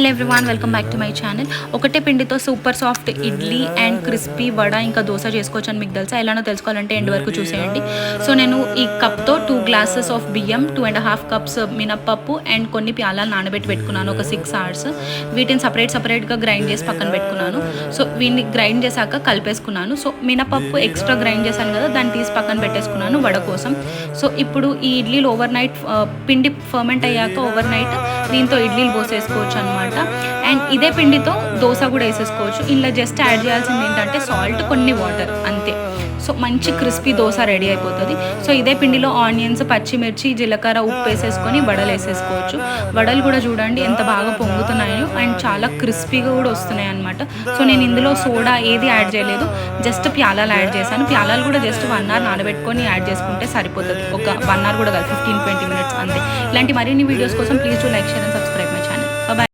Hello everyone, welcome back to my channel. ఒకటే పిండితో super soft idli and crispy vada ఇంకా దోశ చేసుకోవచ్చు అని మీకు తెలుసా? ఎలానో తెలుసుకోవాలంటే ఎండ్ వరకు చూసేయండి. సో నేను ఈ కప్తో 2 గ్లాసెస్ ఆఫ్ బియ్యం, 2.5 కప్స్ మినప్పప్పు అండ్ కొన్ని ప్యాలాలు నానబెట్టి పెట్టుకున్నాను ఒక 6 hours. వీటిని సపరేట్గా గ్రైండ్ చేసి పక్కన పెట్టుకున్నాను. సో వీటిని గ్రైండ్ చేశాక కలిపేసుకున్నాను. సో మినప్పప్పు ఎక్స్ట్రా గ్రైండ్ చేశాను కదా, దాన్ని తీసి పక్కన పెట్టేసుకున్నాను వడ కోసం. సో ఇప్పుడు ఈ ఇడ్లీలు ఓవర్ నైట్ పిండి ఫర్మెంట్ అయ్యాక ఓవర్ నైట్ దీంతో ఇడ్లీలు పోసేసుకోవచ్చు అనమాట. అండ్ ఇదే పిండితో దోశ కూడా వేసేసుకోవచ్చు. ఇలా జస్ట్ యాడ్ చేయాల్సింది ఏంటంటే సాల్ట్, కొన్ని వాటర్, అంతే. సో మంచి క్రిస్పీ దోశ రెడీ అయిపోతుంది. సో ఇదే పిండిలో ఆనియన్స్, పచ్చిమిర్చి, జీలకర్ర, ఉప్పు వేసేసుకొని వడలు వేసేసుకోవచ్చు. వడలు కూడా చూడండి ఎంత బాగా పొంగుతున్నాయో అండ్ చాలా క్రిస్పీగా కూడా వస్తున్నాయి అనమాట. సో నేను ఇందులో సోడా ఏది యాడ్ చేయలేదు, జస్ట్ ప్యాలాలు యాడ్ చేశాను. ప్యాలాలు కూడా జస్ట్ 1 hour నానబెట్టుకొని యాడ్ చేసుకుంటే సరిపోతుంది. ఒక 1 hour కూడా కాదు, 15-20 minutes అంతే. ఇలాంటి మరిన్ని వీడియోస్ కోసం please do like, share and subscribe my channel. Bye.